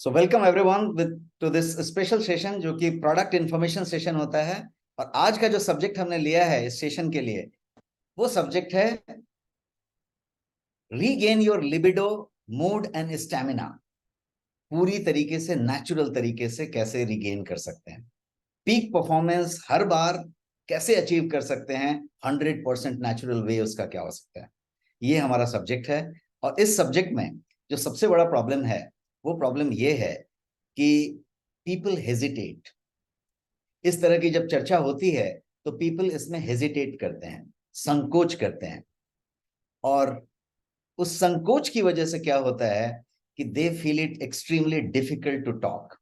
So welcome everyone with two this special session जो कि product information session होता है। और आज का जो सब्जेक्ट हमने लिया है इस सेशन के लिए, वो सब्जेक्ट है regain your libido, mood and stamina. पूरी तरीके से नेचुरल तरीके से कैसे रीगेन कर सकते हैं, पीक परफॉर्मेंस हर बार कैसे अचीव कर सकते हैं, 100% नेचुरल वे उसका क्या हो सकता है, ये हमारा सब्जेक्ट है। और इस सब्जेक्ट में जो सबसे बड़ा प्रॉब्लम है वो प्रॉब्लम ये है कि पीपल हेजिटेट। इस तरह की जब चर्चा होती है तो पीपल इसमें हेजिटेट करते हैं, संकोच करते हैं। और उस संकोच की वजह से क्या होता है कि they feel it extremely difficult to talk.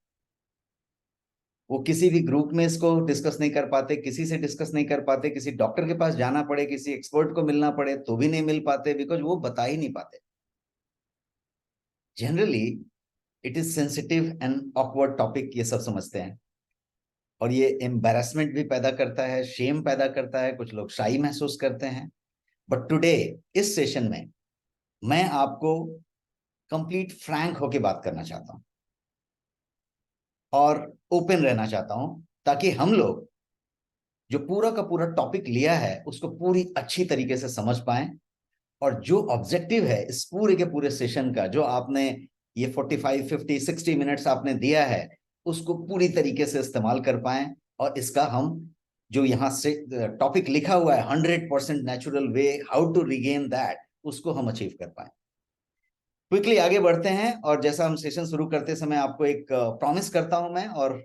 वो किसी भी ग्रुप में इसको डिस्कस नहीं कर पाते, किसी से डिस्कस नहीं कर पाते, किसी डॉक्टर के पास जाना पड़े, किसी एक्सपर्ट को मिलना पड़े तो भी नहीं मिल पाते, बिकॉज वो बता ही नहीं पाते। Generally it is sensitive and awkward topic, ये सब समझते हैं। और ये एम्बैरेसमेंट भी पैदा करता है, शेम पैदा करता है, कुछ लोग शाई महसूस करते हैं। बट टुडे इस सेशन में मैं आपको कंप्लीट फ्रैंक होके बात करना चाहता हूं और ओपन रहना चाहता हूं, ताकि हम लोग जो पूरा का पूरा टॉपिक लिया है उसको पूरी अच्छी तरीके से समझ पाएं। और जो ऑब्जेक्टिव है इस पूरे के पूरे सेशन का, जो आपने ये 45 50 60 मिनट्स आपने दिया है, उसको पूरी तरीके से इस्तेमाल कर पाएं। और इसका हम जो यहाँ से टॉपिक लिखा हुआ है 100% natural way how to regain that, उसको हम अचीव कर पाए। क्विकली आगे बढ़ते हैं। और जैसा हम सेशन शुरू करते समय आपको एक प्रॉमिस करता हूं मैं, और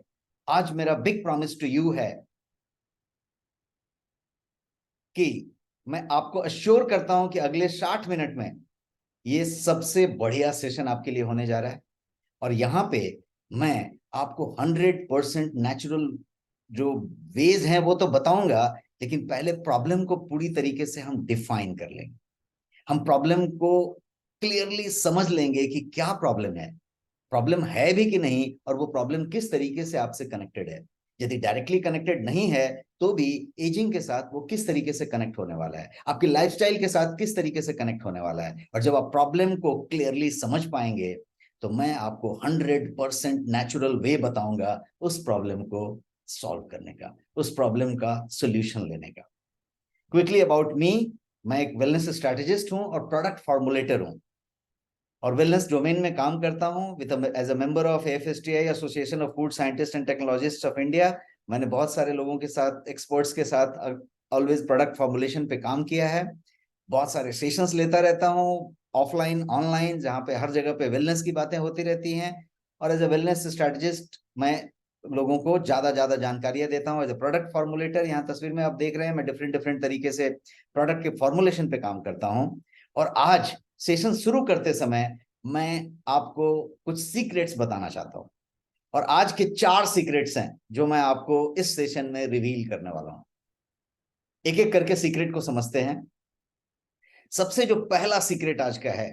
आज मेरा बिग प्रॉमिस टू यू है कि मैं आपको अश्योर करता हूं कि अगले 60 मिनट में ये सबसे बढ़िया सेशन आपके लिए होने जा रहा है। और यहां पे मैं आपको 100% नेचुरल जो वेज हैं वो तो बताऊंगा, लेकिन पहले प्रॉब्लम को पूरी तरीके से हम डिफाइन कर लेंगे। हम प्रॉब्लम को क्लियरली समझ लेंगे कि क्या प्रॉब्लम है, प्रॉब्लम है भी कि नहीं, और वो प्रॉब्लम किस तरीके से आपसे कनेक्टेड है। यदि डायरेक्टली कनेक्टेड नहीं है तो भी एजिंग के साथ वो किस तरीके से कनेक्ट होने वाला है, आपकी लाइफस्टाइल के साथ किस तरीके से कनेक्ट होने वाला है। और जब आप प्रॉब्लम को क्लियरली समझ पाएंगे तो मैं आपको 100% नेचुरल वे बताऊंगा उस प्रॉब्लम को सॉल्व करने का, उस प्रॉब्लम का सोल्यूशन लेने का। क्विकली अबाउट मी, मैं एक वेलनेस स्ट्रेटेजिस्ट हूं और प्रोडक्ट फॉर्मुलेटर हूं, और वेलनेस डोमेन में काम करता हूं with as a member of FSTI, association of food scientist and technologist of India. मैंने बहुत सारे लोगों के साथ, एक्सपर्ट्स के साथ ऑलवेज प्रोडक्ट फॉर्मुलेशन पे काम किया है। बहुत सारे सेशंस लेता रहता हूं, ऑफलाइन ऑनलाइन, जहां पे हर जगह पे वेलनेस की बातें होती रहती हैं। और एज अ वेलनेस स्ट्रेटेजिस्ट मैं लोगों को ज्यादा ज्यादा जानकारियां देता हूं। एज अ प्रोडक्ट फॉर्मुलेटर, यहाँ तस्वीर में आप देख रहे हैं, मैं डिफरेंट डिफरेंट तरीके से प्रोडक्ट के फॉर्मुलेशन पे काम करता हूं। और आज सेशन शुरू करते समय मैं आपको कुछ सीक्रेट्स बताना चाहता हूं। और आज के 4 सीक्रेट्स हैं जो मैं आपको इस सेशन में रिवील करने वाला हूं। एक एक करके सीक्रेट को समझते हैं। सबसे जो पहला सीक्रेट आज का है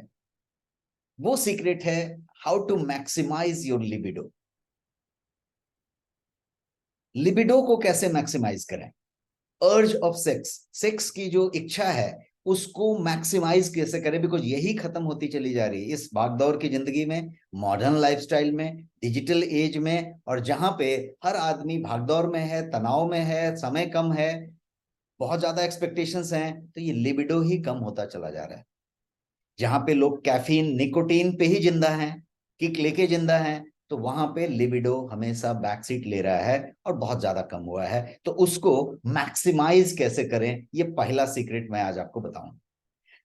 वो सीक्रेट है how to maximise your libido. Libido को कैसे मैक्सिमाइज करें, अर्ज ऑफ सेक्स, सेक्स की जो इच्छा है उसको मैक्सिमाइज कैसे करें, बिकॉज यही खत्म होती चली जा रही है इस भागदौड़ की जिंदगी में, मॉडर्न लाइफस्टाइल में, डिजिटल एज में। और जहां पे हर आदमी भागदौड़ में है, तनाव में है, समय कम है, बहुत ज्यादा एक्सपेक्टेशंस हैं, तो ये लिबिडो ही कम होता चला जा रहा है। जहां पे लोग कैफीन निकोटीन पे ही जिंदा हैं, किक लेके जिंदा हैं, तो वहां पे लिबिडो हमेशा बैक सीट ले रहा है और बहुत ज्यादा कम हुआ है। तो उसको मैक्सिमाइज कैसे करें, ये पहला सीक्रेट मैं आज आपको बताऊं।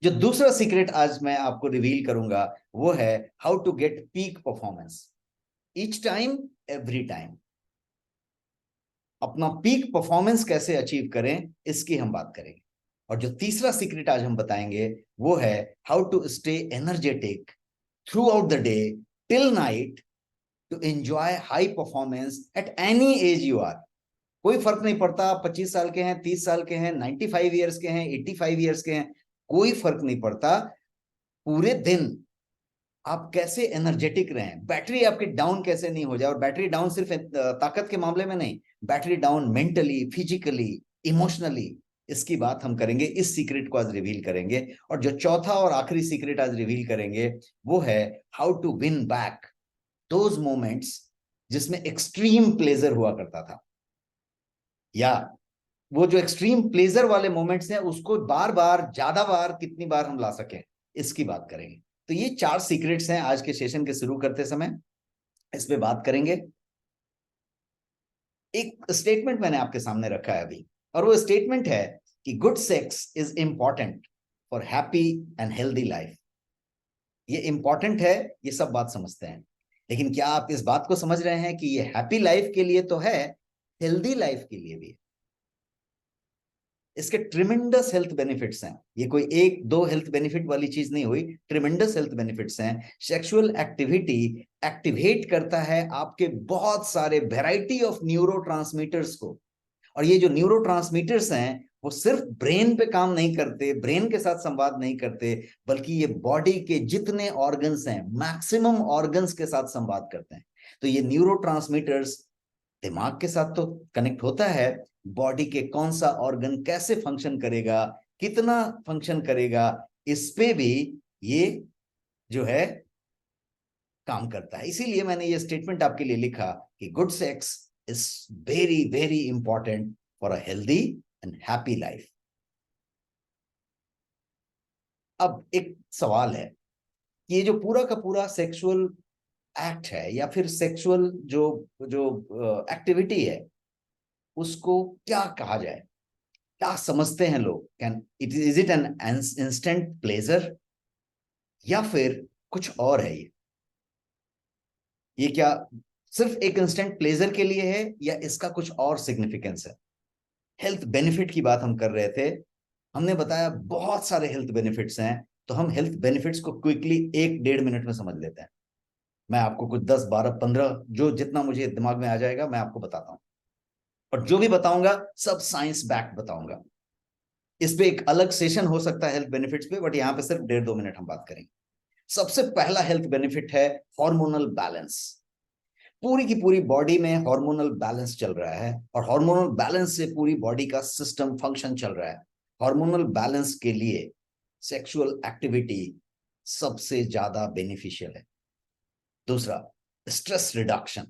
जो दूसरा सीक्रेट आज मैं आपको रिवील करूंगा वो है how to get peak performance each time, every time. अपना पीक परफॉर्मेंस कैसे अचीव करें, इसकी हम बात करेंगे। और जो तीसरा सीक्रेट आज हम बताएंगे वो है how to stay energetic throughout the day till night to enjoy high performance at any age you are. कोई फर्क नहीं पड़ता आप 25 साल के हैं, 30 साल के हैं, 95 ईयर्स के हैं, 85 ईयर्स के हैं, कोई फर्क नहीं पड़ता। पूरे दिन आप कैसे एनर्जेटिक रहें, बैटरी आपकी डाउन कैसे नहीं हो जाए। और बैटरी डाउन सिर्फ ताकत के मामले में नहीं, battery down mentally, physically, emotionally, इसकी बात हम करेंगे। इस सीक्रेट को आज रिवील करेंगे। और जो चौथा और आखिरी सीक्रेट आज रिवील करेंगे वो है how to win back those moments जिसमें एक्सट्रीम प्लेजर हुआ करता था, या वो जो एक्सट्रीम प्लेजर वाले मोमेंट्स हैं उसको बार बार, ज्यादा बार, कितनी बार हम ला सकें, इसकी बात करेंगे। तो ये 4 सीक्रेट्स हैं आज के सेशन के शुरू करते समय, इस पे बात करेंगे। एक स्टेटमेंट मैंने आपके सामने रखा है अभी, और वो स्टेटमेंट है कि good sex is important for happy and healthy life. ये इंपॉर्टेंट है, ये सब बात समझते हैं, लेकिन क्या आप इस बात को समझ रहे हैं कि ये हैप्पी लाइफ के लिए तो है, हेल्दी लाइफ के लिए भी है। इसके ट्रिमेंडस हेल्थ बेनिफिट्स हैं, ये कोई एक दो हेल्थ बेनिफिट वाली चीज नहीं हुई, ट्रिमेंडस हेल्थ बेनिफिट्स हैं। सेक्सुअल एक्टिविटी एक्टिवेट करता है आपके बहुत सारे वैरायटी ऑफ न्यूरोट्रांसमीटर्स को, और ये जो न्यूरोट्रांसमीटर्स हैं वो सिर्फ ब्रेन पे काम नहीं करते, ब्रेन के साथ संवाद नहीं करते, बल्कि ये बॉडी के जितने ऑर्गन्स हैं, मैक्सिमम ऑर्गन्स के साथ संवाद करते हैं। तो ये न्यूरोट्रांसमीटर्स दिमाग के साथ तो कनेक्ट होता है, बॉडी के कौन सा ऑर्गन कैसे फंक्शन करेगा, कितना फंक्शन करेगा, इस पे भी ये जो है काम करता है। इसीलिए मैंने ये स्टेटमेंट आपके लिए लिखा कि good sex is very very important for a healthy and happy life. अब एक सवाल है कि ये जो पूरा का पूरा सेक्सुअल एक्ट है, या फिर सेक्सुअल जो जो एक्टिविटी है, उसको क्या कहा जाए, क्या समझते हैं लोग? Can it is it an instant pleasure, या फिर कुछ और है? ये क्या सिर्फ एक इंस्टेंट प्लेजर के लिए है, या इसका कुछ और सिग्निफिकेंस है? हेल्थ बेनिफिट की बात हम कर रहे थे, हमने बताया बहुत सारे हेल्थ बेनिफिट्स हैं, तो हम हेल्थ बेनिफिट्स को क्विकली 1-1.5 मिनट में समझ लेते हैं। मैं आपको कुछ 10 12 15 जो जितना मुझे दिमाग में आ जाएगा मैं आपको बताता हूं, और जो भी बताऊंगा सब साइंस बैक बताऊंगा। इस पे एक अलग सेशन हो सकता है हेल्थ बेनिफिट्स पे, बट यहां पे सिर्फ 1.5-2 मिनट हम बात करेंगे। सबसे पहला हेल्थ बेनिफिट है हार्मोनल बैलेंस। पूरी की पूरी बॉडी में हार्मोनल बैलेंस चल रहा है, और हार्मोनल बैलेंस से पूरी बॉडी का सिस्टम फंक्शन चल रहा है। हार्मोनल बैलेंस के लिए सेक्सुअल एक्टिविटी सबसे ज्यादा बेनिफिशियल है। दूसरा, स्ट्रेस रिडक्शन।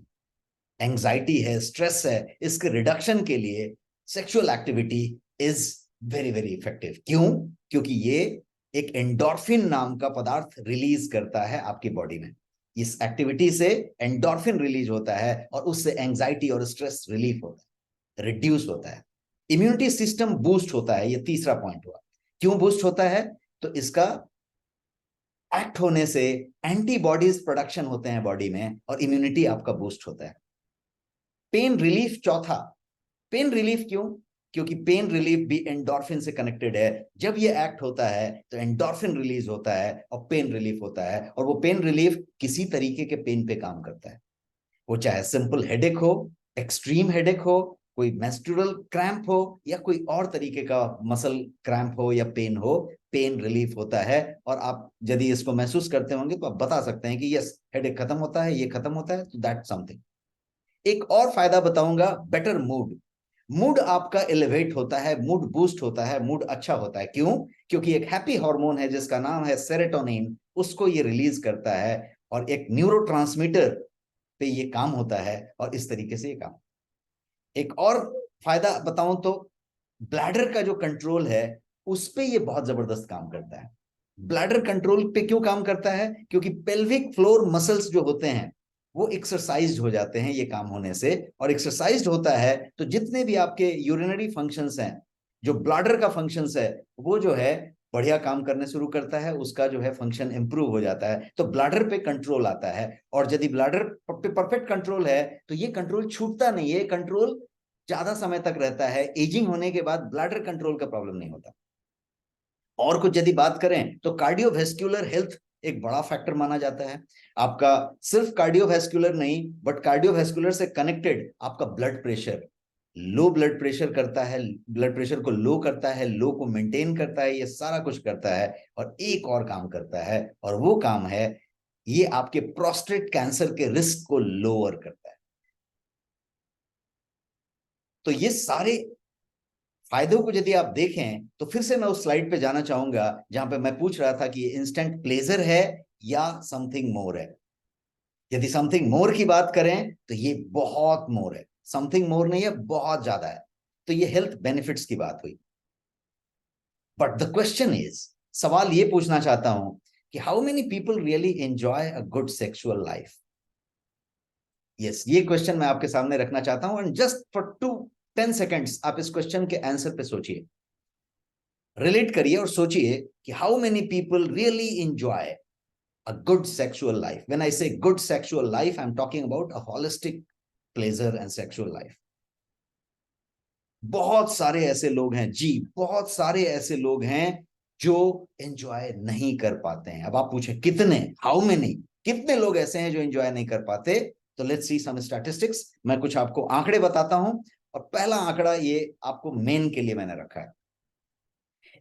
एंजाइटी है, स्ट्रेस है, इसके रिडक्शन के लिए sexual activity is very very effective. क्यों? क्योंकि ये एक एंडोर्फिन नाम का पदार्थ रिलीज करता है आपकी बॉडी में। इस एक्टिविटी से एंडोर्फिन रिलीज होता है, और उससे एंजाइटी और स्ट्रेस रिलीफ होता है, रिड्यूस होता है। इम्यूनिटी सिस्टम बूस्ट होता है, ये तीसरा पॉइंट हुआ। क्यों बूस्ट होता है? तो इसका एक्ट होने से एंटीबॉडीज प्रोडक्शन होते हैं बॉडी में, और इम्यूनिटी आपका बूस्ट होता है। पेन रिलीफ चौथा। पेन रिलीफ क्यों? क्योंकि पेन रिलीफ भी एंडोर्फिन से कनेक्टेड है। जब ये एक्ट होता है तो एंडोर्फिन रिलीज होता है और पेन रिलीफ होता है, और वो पेन रिलीफ किसी तरीके के पेन पे काम करता है। वो चाहे सिंपल हेडेक हो, एक्सट्रीम हेडेक हो, कोई मेंस्ट्रुअल क्रैम्प हो, या कोई और तरीके का मसल क्रैम्प हो या पेन हो, पेन रिलीफ होता है। और आप यदि इसको महसूस करते होंगे तो आप बता सकते हैं कि यस, हेडेक खत्म होता है, ये खत्म होता है, तो दैट समथिंग। एक और फायदा बताऊंगा, बेटर मूड। मूड आपका एलिवेट होता है, मूड बूस्ट होता है, मूड अच्छा होता है। क्यों? क्योंकि एक हैप्पी हार्मोन है जिसका नाम है सेरोटोनिन, उसको ये रिलीज करता है, और एक न्यूरोट्रांसमीटर पे ये काम होता है, और इस तरीके से ये काम। एक और फायदा बताऊं तो, ब्लैडर का जो कंट्रोल है उस पे ये बहुत जबरदस्त काम करता है। ब्लैडर कंट्रोल पे क्यों काम करता है? क्योंकि पेल्विक फ्लोर मसल्स जो होते हैं वो एक्सरसाइज्ड हो जाते हैं ये काम होने से, और एक्सरसाइज्ड होता है तो जितने भी आपके यूरिनरी फंक्शंस हैं, जो ब्लैडर का फंक्शंस है, वो जो है बढ़िया काम करने शुरू करता है, उसका जो है फंक्शन इंप्रूव हो जाता है, तो ब्लैडर पे कंट्रोल आता है। और यदि ब्लैडर पे परफेक्ट कंट्रोल है तो ये कंट्रोल छूटता नहीं है, कंट्रोल ज्यादा समय तक रहता है। एजिंग होने के बाद ब्लैडर कंट्रोल का प्रॉब्लम नहीं होता। और कुछ यदि बात करें तो कार्डियोवेस्क्युलर हेल्थ एक बड़ा फैक्टर माना जाता है आपका। सिर्फ कार्डियोवेस्क्युलर नहीं, बट कार्डियोवेस्क्युलर से कनेक्टेड आपका blood pressure. Low blood pressure करता है, ब्लड प्रेशर को लो करता है, लो को मेंटेन करता है, ये सारा कुछ करता है। और एक और काम करता है, और वो काम है, ये आपके प्रोस्टेट कैंसर के रिस्क को लोअर करता है। तो ये सारे फायदों को यदि आप देखें तो फिर से मैं उस स्लाइड पे जाना चाहूंगा जहां पे मैं पूछ रहा था कि ये इंस्टेंट प्लेजर है या समथिंग मोर है। यदि समथिंग मोर की बात करें तो ये बहुत मोर है, समथिंग मोर नहीं है, बहुत ज्यादा है। तो ये हेल्थ बेनिफिट्स की बात हुई। बट द क्वेश्चन इज, सवाल ये पूछना चाहता हूं कि how many people really enjoy a good sexual life. Yes, ये क्वेश्चन मैं आपके सामने रखना चाहता हूं, एंड जस्ट फॉर 10 सेकेंड्स आप इस क्वेश्चन के आंसर पे सोचिए, रिलेट करिए और सोचिए कि how many people really enjoy a good sexual life. When I say good sexual life, I'm talking about a holistic pleasure and sexual life. बहुत सारे ऐसे लोग हैं जी, बहुत सारे ऐसे लोग हैं जो एंजॉय नहीं कर पाते हैं। अब आप पूछे कितने, हाउ मेनी, कितने लोग ऐसे हैं जो एंजॉय नहीं कर पाते। तो लेट्स सी सम स्टैटिस्टिक्स। मैं कुछ आपको आंकड़े बताता हूं, और पहला आंकड़ा ये आपको मेन के लिए मैंने रखा है।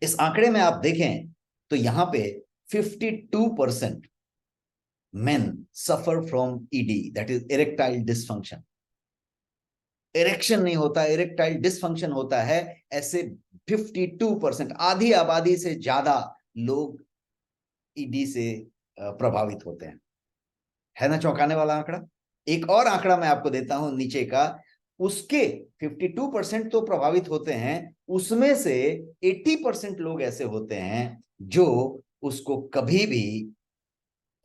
इस आंकड़े में आप देखें तो यहां पे 52% men suffer from ED, that is erectile dysfunction. Erection नहीं होता, इरेक्टाइल डिसफंक्शन होता है। ऐसे 52%, आधी आबादी से ज्यादा लोग ईडी से प्रभावित होते हैं। है ना चौंकाने वाला आंकड़ा। एक और आंकड़ा मैं आपको देता हूं नीचे का, उसके 52% तो प्रभावित होते हैं, उसमें से 80% लोग ऐसे होते हैं जो उसको कभी भी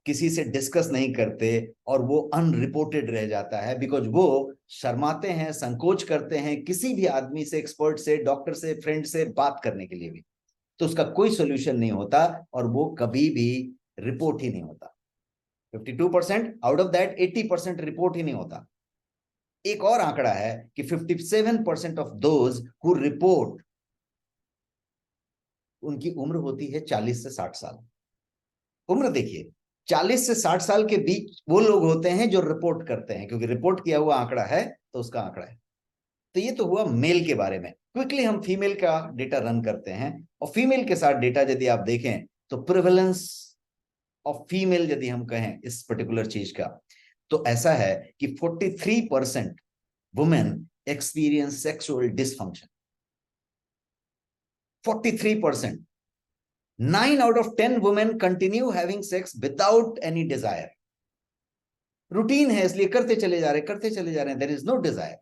किसी से डिस्कस नहीं करते, और वो अनरिपोर्टेड रह जाता है, बिकॉज वो शर्माते हैं, संकोच करते हैं किसी भी आदमी से, एक्सपर्ट से, डॉक्टर से, फ्रेंड से बात करने के लिए भी। तो उसका कोई सोल्यूशन नहीं होता, और वो कभी भी रिपोर्ट ही नहीं होता। 52% आउट ऑफ दैट 80% रिपोर्ट ही नहीं होता। एक और आंकड़ा है कि 57% ऑफ दोज हु रिपोर्ट, उनकी उम्र होती है 40 से 60 साल। उम्र देखिए, 40 से 60 साल के बीच वो लोग होते हैं जो रिपोर्ट करते हैं, क्योंकि रिपोर्ट किया हुआ आंकड़ा है तो उसका आंकड़ा है। तो ये तो हुआ मेल के बारे में। क्विकली हम फीमेल का डेटा रन करते हैं, और फीमेल के साथ डेटा यदि आप देखें तो प्रिवेलेंस ऑफ फीमेल यदि हम कहें इस पर्टिकुलर चीज का, तो ऐसा है कि 43% women experience sexual dysfunction. 43%। 9 out of 10 women continue having sex without any desire. Routine है इसलिए करते चले जा रहे, करते चले जा रहे हैं, देयर इज नो डिजायर।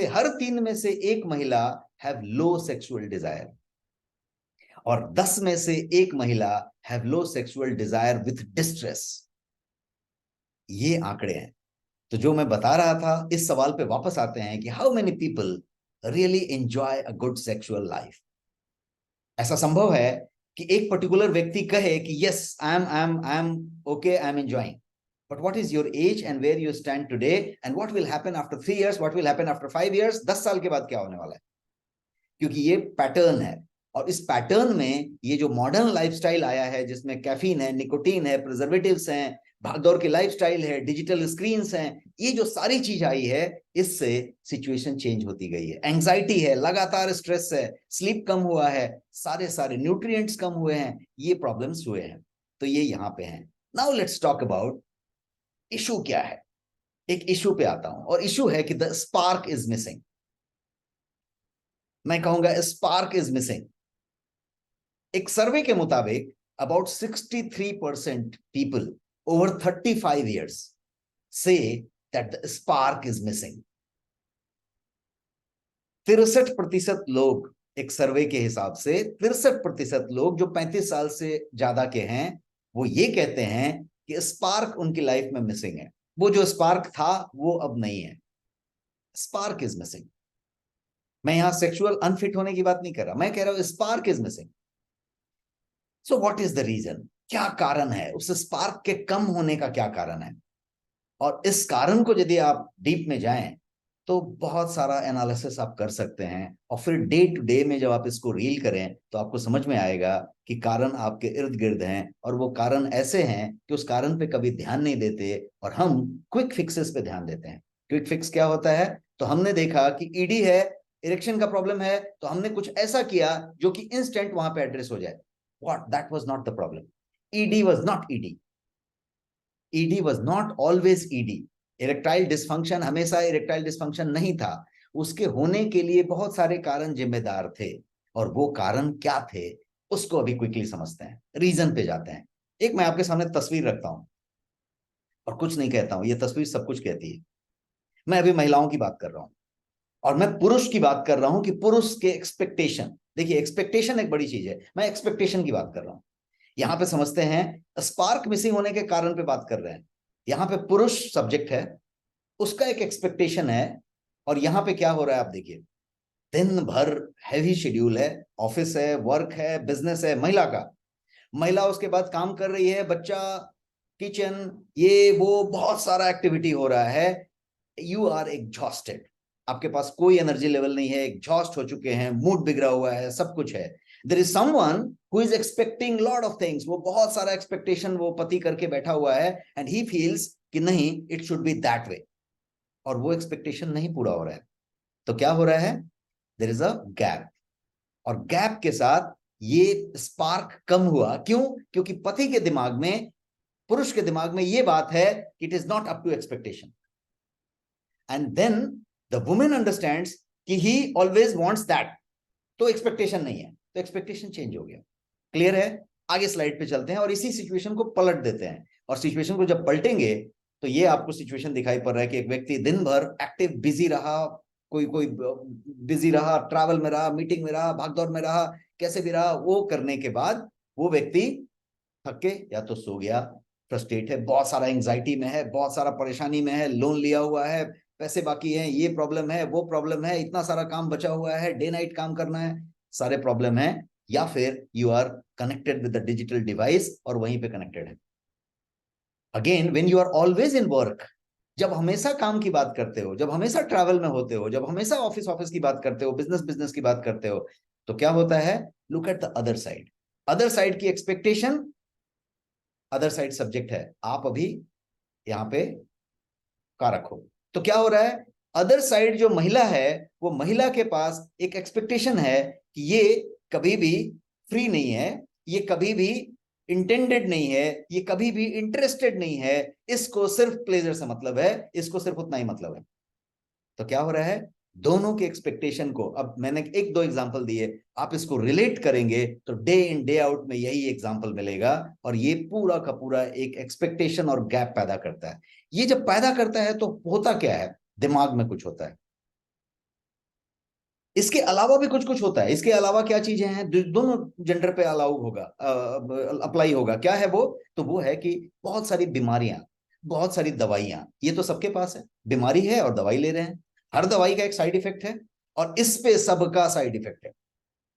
हर तीन में से एक महिला हैव लो सेक्सुअल डिजायर, और 10 में से एक महिला have low sexual desire with distress. ये आंकड़े हैं। तो जो मैं बता रहा था, इस सवाल पे वापस आते हैं कि how many people really enjoy a good sexual life. ऐसा संभव है कि एक पर्टिकुलर व्यक्ति कहे कि yes, I am okay, I am enjoying, but what is your age and where you stand today, and what will happen after 3 years, what will happen after 5 years, 10 साल के बाद क्या होने वाला है। क्योंकि ये पैटर्न है, और इस पैटर्न में ये जो मॉडर्न लाइफस्टाइल आया है, जिसमें कैफीन है, निकोटीन है, प्रिजर्वेटिव्स हैं, भागदौड़ की लाइफस्टाइल है, डिजिटल स्क्रीन्स हैं, ये जो सारी चीज आई है, इससे सिचुएशन चेंज होती गई है। एंजाइटी है, लगातार स्ट्रेस है, स्लीप कम हुआ है, सारे सारे न्यूट्रिएंट्स कम हुए हैं, ये प्रॉब्लम्स हुए हैं। तो ये यहाँ पे हैं। Now let's talk about issue क्या है। एक इशू पे आता हूं, और इशू है कि द स्पार्क इज मिसिंग। मैं कहूंगा स्पार्क इज मिसिंग। एक सर्वे के मुताबिक about 63% people over 35 years say that the spark is missing. 63% लोग, एक सर्वे के हिसाब से 63% लोग जो 35 साल से ज्यादा के हैं, वो ये कहते हैं कि स्पार्क उनकी लाइफ में मिसिंग है। वो जो स्पार्क था वो अब नहीं है। Spark is missing. मैं यहां सेक्सुअल अनफिट होने की बात नहीं कर रहा, मैं कह रहा हूं spark is missing. So what is the reason, क्या कारण है, उस स्पार्क के कम होने का क्या कारण है। और इस कारण को यदि आप डीप में जाएं तो बहुत सारा एनालिसिस आप कर सकते हैं, और फिर डे टू डे में जब आप इसको रील करें तो आपको समझ में आएगा कि कारण आपके इर्द गिर्द हैं, और वो कारण ऐसे हैं कि उस कारण पे कभी ध्यान नहीं देते, और हम क्विक फिक्सेस पे ध्यान देते हैं। क्विक फिक्स क्या होता है, तो हमने देखा कि ईडी है, इरेक्शन का प्रॉब्लम है, तो हमने कुछ ऐसा किया जो कि इंस्टेंट वहां पे एड्रेस हो जाए। What, that was not the problem. ED was not ED. ED was not always ED. Erectile dysfunction हमेशा इरेक्टाइल डिस्फंक्शन नहीं था। उसके होने के लिए बहुत सारे कारण जिम्मेदार थे, और वो कारण क्या थे उसको अभी क्विकली समझते हैं, रीजन पे जाते हैं। एक मैं आपके सामने तस्वीर रखता हूं और कुछ नहीं कहता हूं, ये तस्वीर सब कुछ कहती है। मैं अभी महिलाओं की बात कर रहा हूं और मैं पुरुष की बात कर रहा हूं कि पुरुष के एक्सपेक्टेशन, देखिए एक्सपेक्टेशन एक बड़ी चीज है, मैं एक्सपेक्टेशन की बात कर रहा हूं। यहां पे समझते हैं, स्पार्क मिसिंग होने के कारण पे बात कर रहे हैं। यहां पे पुरुष सब्जेक्ट है, उसका एक एक्सपेक्टेशन है। और यहां पे क्या हो रहा है आप देखिए, दिन भर हैवी शेड्यूल है, ऑफिस है, वर्क है, बिजनेस है महिला का। महिला उसके बाद काम कर रही है, बच्चा, किचन, ये वो बहुत सारा एक्टिविटी हो रहा है। यू आर एग्जॉस्टेड, आपके पास कोई एनर्जी लेवल नहीं है, एग्जॉस्ट हो चुके हैं, मूड बिगड़ा हुआ है, सब कुछ है। There is someone who is expecting lot of things, वो बहुत सारा एक्सपेक्टेशन वो पति करके बैठा हुआ है, एंड ही फील्स कि नहीं, it should be that way, और वो एक्सपेक्टेशन नहीं पूरा हो रहा है। तो क्या हो रहा है, देयर इज अ गैप, और गैप के साथ ये स्पार्क कम हुआ। क्यों? क्योंकि पति के दिमाग में, पुरुष के दिमाग में ये बात है कि it is not up to expectation, and then the women understands कि ही ऑलवेज वांट्स दैट, तो एक्सपेक्टेशन नहीं है, तो एक्सपेक्टेशन चेंज हो गया। क्लियर है? आगे स्लाइड पे चलते हैं और इसी सिचुएशन को पलट देते हैं। और सिचुएशन को जब पलटेंगे तो ये आपको सिचुएशन दिखाई पड़ रहा है कि एक व्यक्ति दिन भर एक्टिव बिजी रहा, कोई कोई बिजी रहा, ट्रैवल में रहा, मीटिंग में रहा, भागदौड़ में रहा, कैसे भी रहा, वो करने के बाद वो व्यक्ति थक के या तो सो गया, फ्रस्ट्रेट है, बहुत सारा एंजाइटी में है, बहुत सारा परेशानी में है, लोन लिया हुआ है, पैसे बाकी हैं, ये प्रॉब्लम है, वो प्रॉब्लम है, इतना सारा काम बचा हुआ है, डे नाइट काम करना है, सारे प्रॉब्लम है। या फिर you are connected with the digital device और वहीं पे कनेक्टेड है। Again when you are always in work, जब हमेशा काम की बात करते हो, जब हमेशा ट्रैवल में होते हो, जब हमेशा ऑफिस ऑफिस की बात करते हो, बिजनेस बिजनेस की बात करते हो, तो क्या होता है, look at the other side. Other side की एक्सपेक्टेशन, अदर साइड सब्जेक्ट है, आप अभी यहां पे का रखो। तो क्या हो रहा है, अदर साइड जो महिला है, वो महिला के पास एक एक्सपेक्टेशन है कि ये कभी भी फ्री नहीं है, ये कभी भी इंटेंडेड नहीं है, ये कभी भी इंटरेस्टेड नहीं है, इसको सिर्फ प्लेजर से मतलब है, इसको सिर्फ उतना ही मतलब है। तो क्या हो रहा है, दोनों के एक्सपेक्टेशन को, अब मैंने एक दो एग्जांपल दिए, आप इसको रिलेट करेंगे तो डे इन डे आउट में यही एग्जांपल मिलेगा, और ये पूरा का पूरा एक एक्सपेक्टेशन और गैप पैदा करता है। ये जब पैदा करता है तो होता क्या है, दिमाग में कुछ होता है, इसके अलावा भी कुछ कुछ होता है। इसके अलावा क्या चीजें हैं, दोनों जेंडर पे अलाउ होगा, अप्लाई होगा, क्या है वो, तो वो है कि बहुत सारी बीमारियां, बहुत सारी दवाइयां, ये तो सबके पास है, बीमारी है और दवाई ले रहे हैं, हर दवाई का एक साइड इफेक्ट है, और इस पे सबका साइड इफेक्ट है।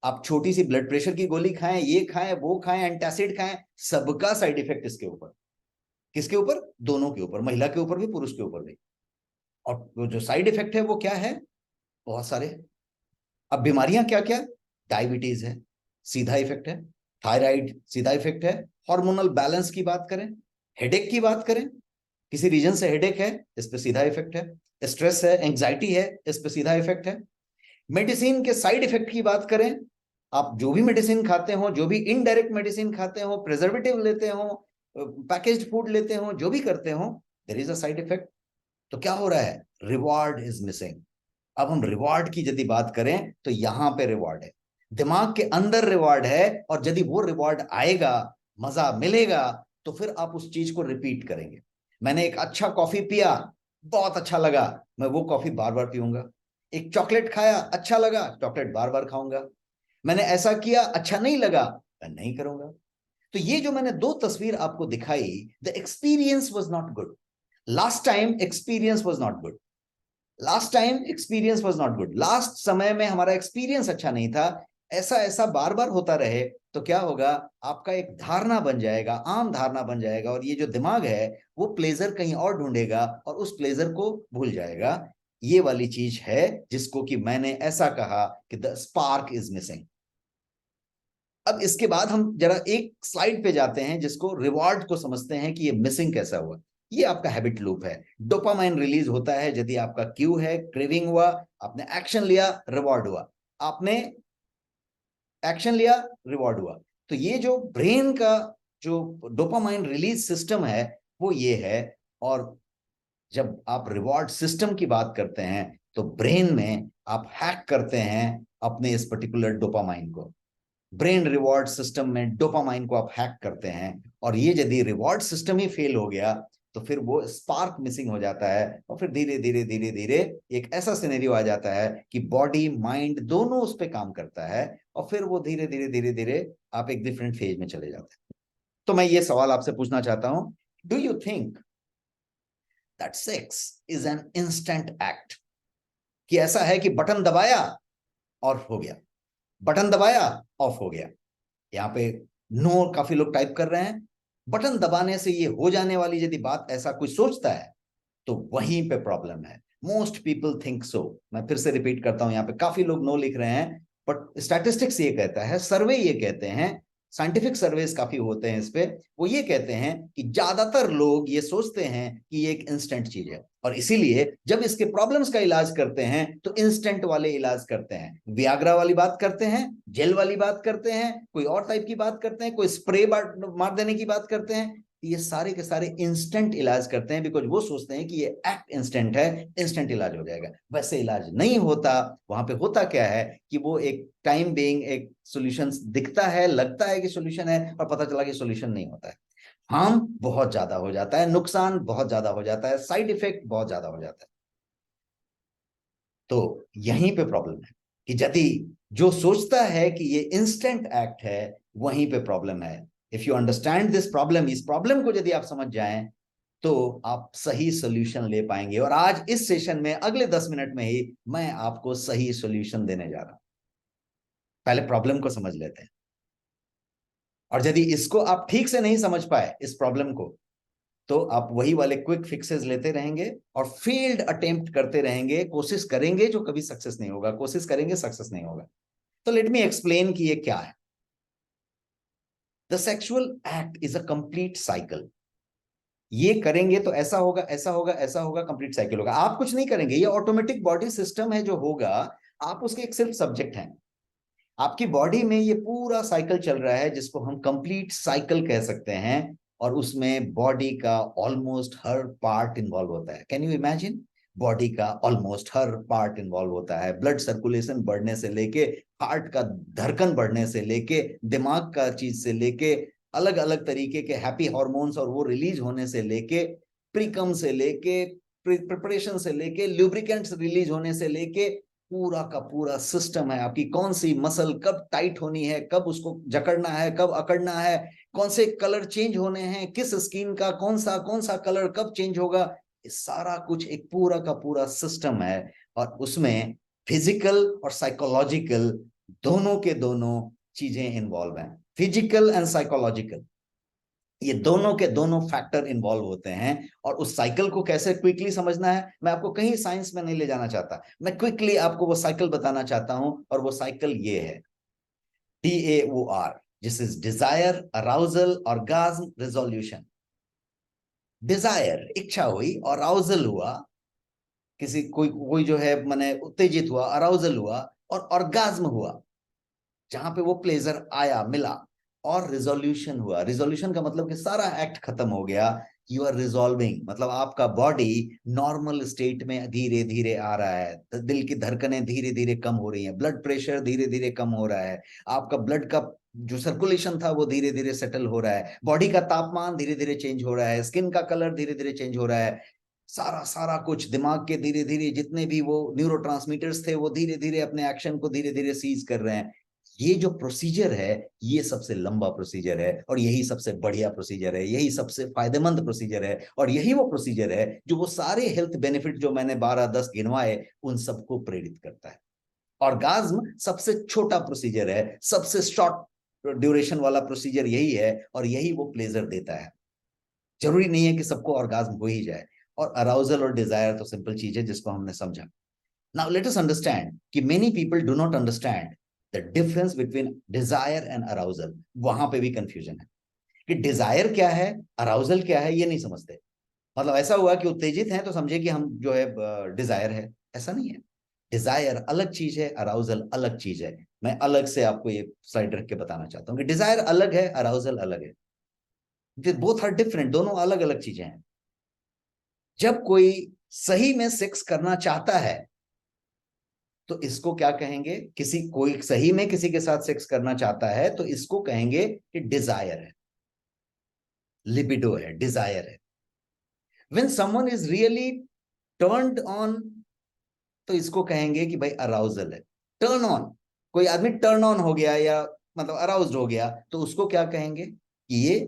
आप छोटी सी ब्लड प्रेशर की गोली खाएं, ये खाएं, वो खाएं, एंटासिड खाएं, सबका साइड इफेक्ट इसके ऊपर, किसके ऊपर, दोनों के ऊपर, महिला के ऊपर भी, पुरुष के ऊपर भी। और वो जो साइड इफेक्ट है वो क्या है, बहुत सारे। अब बीमारियां क्या क्या, डायबिटीज है, सीधा इफेक्ट है, थायराइड सीधा इफेक्ट है, हार्मोनल बैलेंस की बात करें, हेडेक की बात करें, किसी रीजन से हेडेक है, इस पे सीधा इफेक्ट है, स्ट्रेस है, एंग्जाइटी है, इस पे सीधा इफेक्ट है। मेडिसिन के साइड इफेक्ट की बात करें, आप जो भी मेडिसिन खाते हो, जो भी इनडायरेक्ट मेडिसिन खाते हो, प्रिजर्वेटिव लेते हो, पैकेज्ड फूड लेते हो, जो भी करते हो, there is a side effect. तो क्या हो रहा है, रिवॉर्ड इज मिसिंग। अब हम रिवॉर्ड की यदि बात करें तो यहां पे रिवॉर्ड है, दिमाग के अंदर रिवॉर्ड है, और यदि वो रिवॉर्ड आएगा, मजा मिलेगा, तो फिर आप उस चीज को रिपीट करेंगे। मैंने एक अच्छा कॉफी पिया, बहुत अच्छा लगा, मैं वो कॉफी बार बार पीऊंगा। एक चॉकलेट खाया, अच्छा लगा, चॉकलेट बार बार खाऊंगा। मैंने ऐसा किया, अच्छा नहीं लगा, मैं नहीं करूंगा। तो ये जो मैंने दो तस्वीर आपको दिखाई, the experience was not good, last time experience was not good, last time experience was not good, last समय में हमारा एक्सपीरियंस अच्छा नहीं था। ऐसा ऐसा बार बार होता रहे तो क्या होगा, आपका एक धारणा बन जाएगा, आम धारणा बन जाएगा, और ये जो दिमाग है वो प्लेजर कहीं और ढूंढेगा और उस प्लेजर को भूल जाएगा। ये वाली चीज है जिसको कि मैंने ऐसा कहा कि द स्पार्क इज मिसिंग। अब इसके बाद हम जरा एक स्लाइड पे जाते हैं जिसको रिवॉर्ड को समझते हैं कि ये मिसिंग कैसा हुआ। ये आपका हैबिट लूप है, डोपामाइन रिलीज होता है यदि आपका क्यू है, क्रेविंग हुआ, आपने एक्शन लिया, रिवॉर्ड हुआ, आपने एक्शन लिया, रिवॉर्ड हुआ। तो ये जो ब्रेन का जो डोपामाइन रिलीज सिस्टम है वो ये है। और जब आप रिवॉर्ड सिस्टम की बात करते हैं तो ब्रेन में आप हैक करते हैं अपने इस पर्टिकुलर डोपामाइन को। ब्रेन रिवॉर्ड सिस्टम में डोपामाइन को आप हैक करते हैं, और ये यदि रिवॉर्ड सिस्टम ही फेल हो गया तो फिर वो स्पार्क मिसिंग हो जाता है, और फिर धीरे धीरे धीरे धीरे एक ऐसा सिनेरियो आ जाता है कि बॉडी माइंड दोनों उस पर काम करता है, और फिर वो धीरे धीरे धीरे धीरे आप एक डिफरेंट फेज में चले जाते हैं। तो मैं ये सवाल आपसे पूछना चाहता हूं, do you think that sex is an instant act? कि ऐसा है कि बटन दबाया और हो गया, बटन दबाया ऑफ हो गया? यहाँ पे नो काफी लोग टाइप कर रहे हैं। बटन दबाने से ये हो जाने वाली यदि बात ऐसा कोई सोचता है तो वहीं पे प्रॉब्लम है। Most people think so. मैं फिर से रिपीट करता हूं, यहाँ पे काफी लोग नो लिख रहे हैं, बट स्टैटिस्टिक्स ये कहता है, सर्वे ये कहते हैं, साइंटिफिक सर्वेस काफी होते हैं इस पे, वो ये कहते हैं कि ज्यादातर लोग ये सोचते हैं कि ये एक इंस्टेंट चीज है, और इसीलिए जब इसके प्रॉब्लम्स का इलाज करते हैं तो इंस्टेंट वाले इलाज करते हैं, वियाग्रा वाली बात करते हैं, जेल वाली बात करते हैं, कोई और टाइप की बात करते हैं, कोई स्प्रे मार देने की बात करते हैं। ये सारे के सारे इंस्टेंट इलाज करते हैं, बिकॉज वो सोचते हैं कि ये एक्ट इंस्टेंट है, इंस्टेंट इलाज हो जाएगा। वैसे इलाज नहीं होता। वहां पे होता क्या है कि वो एक टाइम बीइंग एक सॉल्यूशन दिखता है, लगता है कि सॉल्यूशन है, और पता चला कि सॉल्यूशन नहीं होता है। हार्म बहुत ज्यादा हो जाता है, नुकसान बहुत ज्यादा हो जाता है, साइड इफेक्ट बहुत ज्यादा हो जाता है। तो यहीं पे प्रॉब्लम है कि यदि जो सोचता है कि ये इंस्टेंट एक्ट है, वहीं पे प्रॉब्लम है। If you understand this problem, इस प्रॉब्लम को यदि आप समझ जाएं तो आप सही सॉल्यूशन ले पाएंगे। और आज इस सेशन में अगले 10 मिनट में ही मैं आपको सही सॉल्यूशन देने जा रहा हूं। पहले प्रॉब्लम को समझ लेते हैं, और यदि इसको आप ठीक से नहीं समझ पाए इस प्रॉब्लम को, तो आप वही वाले क्विक फिक्सेस लेते रहेंगे और फील्ड अटेम्प्ट करते रहेंगे, कोशिश करेंगे जो कभी सक्सेस नहीं होगा, कोशिश करेंगे सक्सेस नहीं होगा। तो लेट मी एक्सप्लेन कि ये क्या है। The sexual act is a complete cycle. ये करेंगे तो ऐसा होगा, ऐसा होगा, ऐसा होगा, कंप्लीट साइकिल होगा। आप कुछ नहीं करेंगे, ये ऑटोमेटिक बॉडी सिस्टम है जो होगा। आप उसके एक सिर्फ सब्जेक्ट हैं। आपकी बॉडी में ये पूरा साइकिल चल रहा है जिसको हम कंप्लीट साइकिल कह सकते हैं, और उसमें बॉडी का ऑलमोस्ट हर पार्ट इन्वॉल्व होता है। Can you imagine? बॉडी का ऑलमोस्ट हर पार्ट इन्वॉल्व होता है। ब्लड सर्कुलेशन बढ़ने से लेके, हार्ट का धड़कन बढ़ने से लेके, दिमाग का चीज से लेके, अलग अलग तरीके के हैप्पी हार्मोन्स और वो रिलीज होने से लेके, प्रीकम से लेके, प्रिपरेशन से लेके, ल्यूब्रिकेंट्स रिलीज होने से लेके, पूरा का पूरा सिस्टम है। आपकी कौन सी मसल कब टाइट होनी है, कब उसको जकड़ना है, कब अकड़ना है, कौन से कलर चेंज होने हैं, किस स्किन का कौन सा कलर कब चेंज होगा, ये सारा कुछ एक पूरा का पूरा सिस्टम है। और उसमें फिजिकल और साइकोलॉजिकल दोनों के दोनों चीजें इन्वॉल्व हैं। फिजिकल एंड साइकोलॉजिकल, ये दोनों के दोनों फैक्टर इन्वॉल्व होते हैं। और उस साइकिल को कैसे क्विकली समझना है, मैं आपको कहीं साइंस में नहीं ले जाना चाहता, मैं क्विकली आपको वो साइकिल बताना चाहता हूं। और वो साइकिल ये है, DAOR, जिस is desire, arousal, orgasm, resolution. Desire इच्छा हुई, और अराउजल हुआ, किसी कोई कोई जो है माने उत्तेजित हुआ, अराउजल हुआ, और ऑर्गाज्म हुआ जहां पे वो प्लेजर आया, मिला। और रिजोल्यूशन हुआ, रिजोल्यूशन का मतलब कि सारा एक्ट खत्म हो गया। यू आर रिजॉल्विंग, मतलब आपका बॉडी नॉर्मल स्टेट में धीरे धीरे आ रहा है, दिल की धड़कनें धीरे धीरे कम हो रही हैं, ब्लड प्रेशर धीरे धीरे कम हो रहा है, आपका ब्लड का जो सर्कुलेशन था वो धीरे धीरे सेटल हो रहा है, बॉडी का तापमान धीरे धीरे चेंज हो रहा है, स्किन का कलर धीरे धीरे चेंज हो रहा है, सारा सारा कुछ, दिमाग के धीरे धीरे जितने भी वो न्यूरोट्रांसमीटर्स थे वो धीरे धीरे अपने एक्शन को धीरे धीरे सीज कर रहे हैं। ये जो प्रोसीजर है, ये सबसे लंबा प्रोसीजर है, और यही सबसे बढ़िया प्रोसीजर है, यही सबसे फायदेमंद प्रोसीजर है, और यही वो प्रोसीजर है जो वो सारे हेल्थ बेनिफिट जो मैंने 12-10 गिनवाए उन सबको प्रेरित करता है। ऑर्गाज्म सबसे छोटा प्रोसीजर है, सबसे शॉर्ट ड्यूरेशन वाला प्रोसीजर यही है, और यही वो प्लेजर देता है। जरूरी नहीं है कि सबको ऑर्गाज्म हो ही जाए। और अराउजल और डिजायर तो सिंपल चीज है जिसको हमने समझा। नाउ लेट अस अंडरस्टैंड कि many people do not understand the difference between desire and arousal. वहां पे भी कंफ्यूजन है कि डिजायर क्या है, अराउजल क्या है, ये नहीं समझते। मतलब ऐसा हुआ कि उत्तेजित हैं तो समझे कि हम जो है डिजायर है, ऐसा नहीं है। डिजायर अलग चीज है, अराउजल अलग चीज है। मैं अलग से आपको ये स्लाइड रख के बताना चाहता हूँ कि डिजायर अलग है, अराउजल अलग है, बोथ आर डिफरेंट, दोनों अलग अलग चीजें हैं। जब कोई सही में सेक्स करना चाहता है तो इसको क्या कहेंगे? किसी कोई सही में किसी के साथ सेक्स करना चाहता है तो इसको कहेंगे कि डिजायर है, लिबिडो है, डिजायर है। When someone is really turned on, तो इसको कहेंगे कि भाई अराउजल है। टर्न ऑन, कोई आदमी टर्न ऑन हो गया या मतलब अराउज्ड हो गया, तो उसको क्या कहेंगे कि ये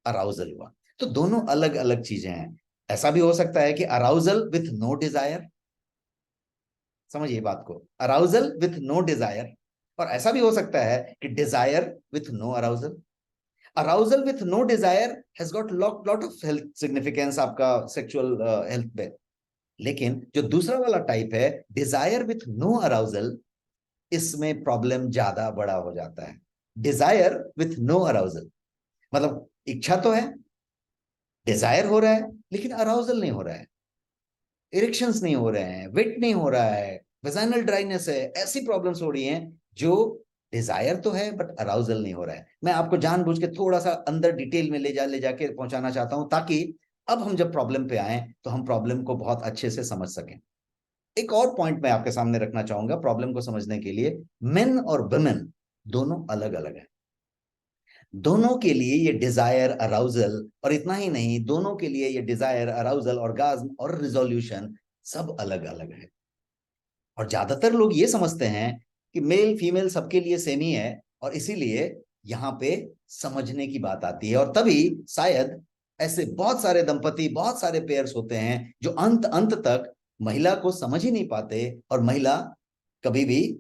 अराउजल हुआ। तो दोनों अलग अलग चीजें हैं। ऐसा भी हो सकता है कि अराउजल विथ नो डिजायर, समझिए बात को, अराउजल विथ नो डिजायर। और ऐसा भी हो सकता है कि desire with no arousal. Arousal with no desire has got lot of health significance आपका सेक्सुअल हेल्थ पे। लेकिन जो दूसरा वाला टाइप है, डिजायर विथ नो अराउजल, इसमें प्रॉब्लम ज्यादा बड़ा हो जाता है। डिजायर विथ नो अराउजल मतलब इच्छा तो है, डिजायर हो रहा है, लेकिन अराउजल नहीं हो रहा है, इरेक्शंस नहीं हो रहे हैं, वेट नहीं हो रहा है, वेजाइनल ड्राइनेस है, ऐसी प्रॉब्लम्स हो रही हैं जो डिजायर तो है बट अराउजल नहीं हो रहा है। मैं आपको जानबूझ के थोड़ा सा अंदर डिटेल में ले जाके पहुंचाना चाहता हूं, ताकि अब हम जब प्रॉब्लम पे आए तो हम प्रॉब्लम को बहुत अच्छे से समझ सकें। एक और पॉइंट मैं आपके सामने रखना चाहूंगा प्रॉब्लम को समझने के लिए। मेन और वुमेन दोनों अलग अलग है। दोनों के लिए ये डिजायर, अराउजल, और इतना ही नहीं, दोनों के लिए ये डिजायर, अराउजल, ऑर्गाज्म और रिजोल्यूशन सब अलग अलग है। और ज्यादातर लोग ये समझते हैं कि मेल फीमेल सबके लिए सेम ही है, और इसीलिए यहां पे समझने की बात आती है। और तभी शायद ऐसे बहुत सारे दंपति, बहुत सारे पेयर्स होते हैं जो अंत अंत तक महिला को समझ ही नहीं पाते, और महिला कभी भी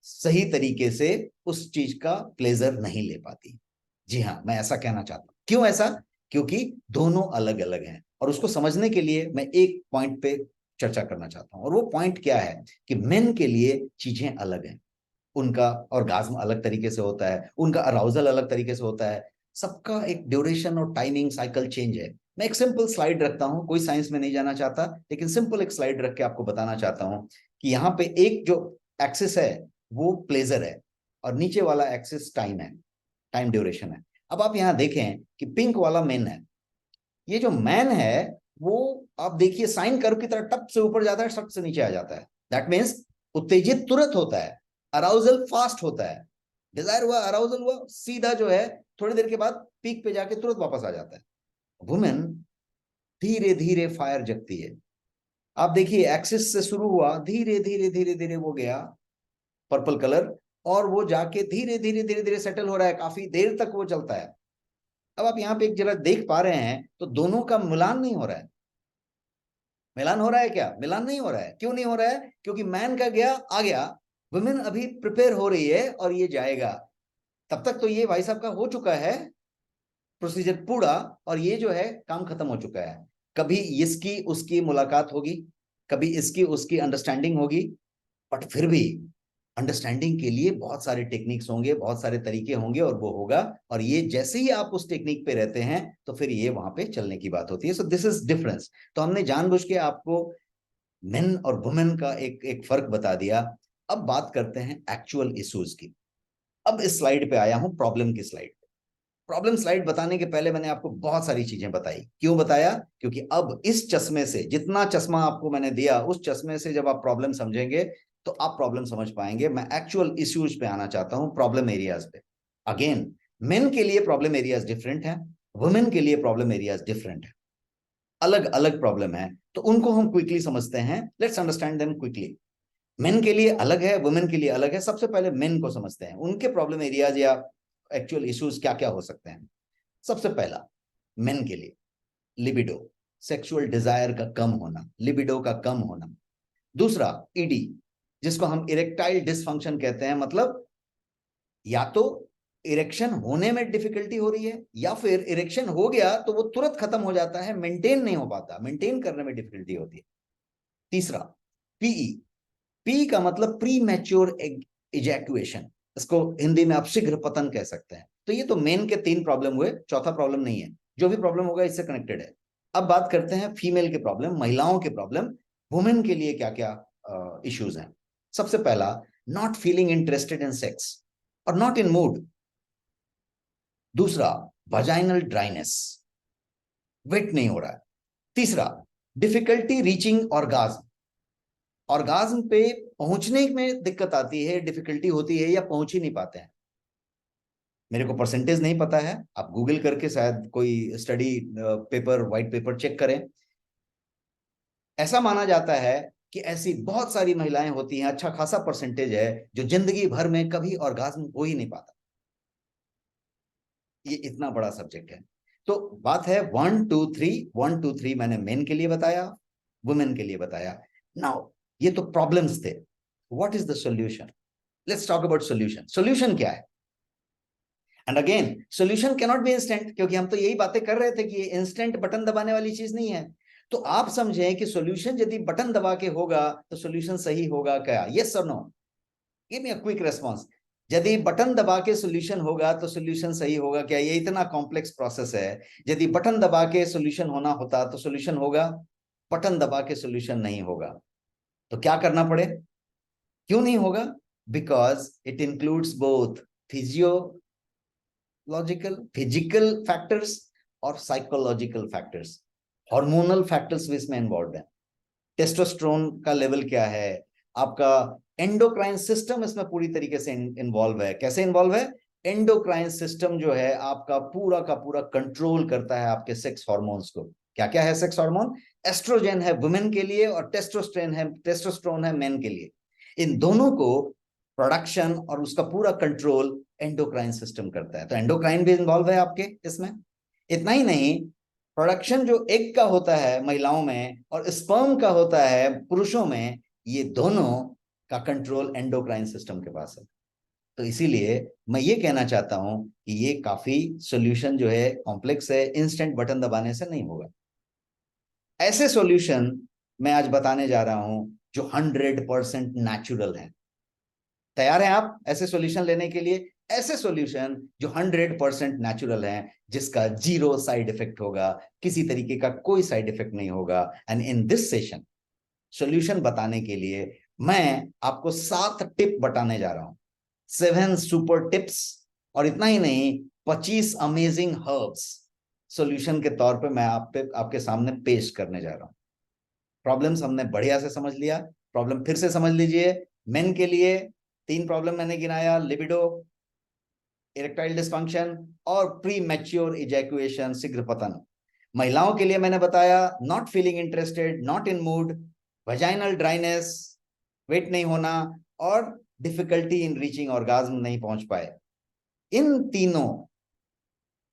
सही तरीके से उस चीज का प्लेजर नहीं ले पाती। जी हाँ, मैं ऐसा कहना चाहता हूं। क्यों ऐसा? क्योंकि दोनों अलग अलग हैं, और उसको समझने के लिए मैं एक पॉइंट पे चर्चा करना चाहता हूं, और वो पॉइंट क्या है कि मेन के लिए चीजें अलग हैं। उनका ऑर्गाज्म अलग तरीके से होता है, उनका अराउजल अलग तरीके से होता है, सबका एक ड्यूरेशन और टाइमिंग साइकिल चेंज है। मैं एक सिंपल स्लाइड रखता हूं, कोई साइंस में नहीं जाना चाहता, लेकिन सिंपल एक स्लाइड रख के आपको बताना चाहता हूं कि यहाँ पे एक जो एक्सिस है वो प्लेजर है, और नीचे वाला एक्सिस टाइम है, टाइम ड्यूरेशन है। अब आप यहाँ देखें कि पिंक वाला मेन है। ये जो मैन है वो, आप देखिए साइन कर्व की तरह टप से ऊपर जाता है, टप से नीचे आ जाता है। दैट मीन्स उत्तेजित तुरंत होता है, अराउजल फास्ट होता है, डिजायर हुआ, अराउजल हुआ, सीधा जो है थोड़ी देर के बाद पीक पे जाके तुरंत वापस आ जाता है। वुमेन धीरे धीरे फायर जगती है। आप देखिए एक्सिस से शुरू हुआ, धीरे धीरे धीरे धीरे वो गया पर्पल कलर, और वो जाके धीरे धीरे धीरे धीरे सेटल हो रहा है, काफी देर तक वो चलता है। अब आप यहाँ पे एक जरा देख पा रहे हैं तो दोनों का मिलान नहीं हो रहा है। मिलान हो रहा है क्या? मिलान नहीं हो रहा है। क्यों नहीं हो रहा है? क्योंकि मैन का गया आ गया, वुमेन अभी प्रिपेयर हो रही है और ये जाएगा। तब तक तो ये भाई साहब का हो चुका है प्रोसीजर पूरा, और ये जो है काम खत्म हो चुका है। कभी इसकी उसकी मुलाकात होगी, कभी इसकी उसकी अंडरस्टैंडिंग होगी, बट फिर भी अंडरस्टैंडिंग के लिए बहुत सारे टेक्निक्स होंगे, बहुत सारे तरीके होंगे, और वो होगा। और ये जैसे ही आप उस टेक्निक पे रहते हैं तो फिर ये वहां पे चलने की बात होती है। So this is difference. तो हमने जानबूझ के आपको मेन और वुमेन का एक एक फर्क बता दिया। अब बात करते हैं एक्चुअल इश्यूज की। अब इस स्लाइड पे आया हूं, प्रॉब्लम की स्लाइड। प्रॉब्लम स्लाइड बताने के पहले मैंने आपको बहुत सारी चीजें बताई। क्यों बताया? क्योंकि अब इस चश्मे से, जितना चश्मा आपको मैंने दिया, उस चश्मे से जब आप प्रॉब्लम समझेंगे तो आप प्रॉब्लम समझ पाएंगे। मैं एक्चुअल इश्यूज पे आना चाहता हूं, प्रॉब्लम एरियाज पे। अगेन, मेन के लिए प्रॉब्लम एरियाज डिफरेंट है, वुमेन के लिए प्रॉब्लम एरियाज डिफरेंट है, अलग अलग प्रॉब्लम है। तो उनको हम क्विकली समझते हैं, let's understand them quickly. Main के लिए अलग है, वुमेन के लिए अलग है। सबसे पहले मेन को समझते हैं, उनके प्रॉब्लम एरियाज या एक्चुअल इश्यूज क्या क्या हो सकते हैं। सबसे पहला, मेन के लिए लिबिडो, सेक्सुअल डिजायर का कम होना, लिबिडो का कम होना। दूसरा, ईडी, जिसको हम इरेक्टाइल डिसफंक्शन कहते हैं। मतलब या तो इरेक्शन होने में डिफिकल्टी हो रही है, या फिर इरेक्शन हो गया तो वो तुरंत खत्म हो जाता है, मेंटेन नहीं हो पाता, मेंटेन करने में डिफिकल्टी होती है। तीसरा, पीई। पी का मतलब प्री मैच्योर इजैक्यूएशन, इसको हिंदी में आप शीघ्र पतन कह सकते हैं। तो ये तो मेन के तीन प्रॉब्लम हुए, चौथा प्रॉब्लम नहीं है। जो भी प्रॉब्लम होगा इससे कनेक्टेड है। अब बात करते हैं फीमेल के प्रॉब्लम, महिलाओं के प्रॉब्लम। वुमेन के लिए क्या क्या इश्यूज हैं? सबसे पहला, not feeling interested in sex और नॉट इन मूड। दूसरा, वजाइनल ड्राइनेस, वेट नहीं हो रहा है। तीसरा, डिफिकल्टी रीचिंग ऑर्गाज्म। ऑर्गाज्म पे पहुंचने में दिक्कत आती है, डिफिकल्टी होती है, या पहुंच ही नहीं पाते हैं। मेरे को परसेंटेज नहीं पता है, आप गूगल करके शायद कोई study paper, white paper check करें। ऐसा माना जाता है कि ऐसी बहुत सारी महिलाएं होती हैं, अच्छा खासा परसेंटेज है, जो जिंदगी भर में कभी ऑर्गाज्म हो ही नहीं पाता। ये इतना बड़ा सब्जेक्ट है। तो बात है 1 2 3, 1 2 3 मैंने मेन के लिए बताया, वुमेन के लिए बताया। नाउ ये तो प्रॉब्लम्स थे, what is the solution? Let's talk about solution. Solution क्या है? And again, solution can not be instant, क्योंकि हम तो यही बातें कर रहे थे कि ये इंस्टेंट बटन दबाने वाली चीज नहीं है। तो आप समझें कि सॉल्यूशन यदि बटन दबा के होगा तो सॉल्यूशन सही होगा क्या? यस और no? Give me a quick response. यदि बटन दबा के सॉल्यूशन होगा तो सॉल्यूशन सही होगा क्या? ये इतना कॉम्प्लेक्स प्रोसेस है। यदि बटन दबा के सॉल्यूशन होना होता तो सॉल्यूशन होगा, बटन दबा के सॉल्यूशन नहीं होगा। तो क्या करना पड़े? क्यों नहीं होगा? Because it includes both physical factors और साइकोलॉजिकल फैक्टर्स, हार्मोनल फैक्टर्स भी इसमें इन्वॉल्व है। टेस्टोस्टेरोन का लेवल क्या है, आपका एंडोक्राइन सिस्टम इसमें पूरी तरीके से इन्वॉल्व है। कैसे इन्वॉल्व है? एंडोक्राइन सिस्टम जो है आपका पूरा का पूरा कंट्रोल करता है आपके सेक्स हार्मोन्स को। क्या क्या है सेक्स हार्मोन? एस्ट्रोजन है वुमेन के लिए और टेस्टोस्टेरोन है मेन के लिए। इन दोनों को प्रोडक्शन और उसका पूरा कंट्रोल एंडोक्राइन सिस्टम करता है। तो एंडोक्राइन भी इन्वॉल्व है आपके इसमें। इतना ही नहीं, प्रोडक्शन जो एग का होता है महिलाओं में और स्पर्म का होता है पुरुषों में, ये दोनों का कंट्रोल एंडोक्राइन सिस्टम के पास है। तो इसीलिए मैं ये कहना चाहता हूं कि ये काफी सॉल्यूशन जो है कॉम्प्लेक्स है, इंस्टेंट बटन दबाने से नहीं होगा। ऐसे सॉल्यूशन मैं आज बताने जा रहा हूं जो 100% नेचुरल है। तैयार हैं आप ऐसे सॉल्यूशन लेने के लिए? ऐसे सॉल्यूशन जो 100% नेचुरल हैं, जिसका जीरो साइड इफेक्ट होगा, किसी तरीके का कोई साइड इफेक्ट नहीं होगा। And in this session solution बताने के लिए मैं आपको 7 टिप बताने जा रहा हूं, 7 सुपर टिप्स। और इतना ही नहीं, 25 अमेजिंग हर्ब्स सॉल्यूशन के तौर पे मैं आपके सामने पेश करने जा रहा हूं। प्रॉब्लम्स हमने बढ़िया से समझ लिया। प्रॉब्लम फिर से समझ लीजिए। मेन के लिए 3 प्रॉब्लम मैंने गिनाया, लिबिडो, इरेक्टाइल डिस्फंक्शन और प्री मैच्योर इजैकुएशन, शीघ्र पतन। महिलाओं के लिए मैंने बताया not feeling interested, not in mood, vaginal dryness, wet नहीं होना, और डिफिकल्टी इन रीचिंग ऑर्गाज्म, नहीं पहुंच पाए। इन तीनों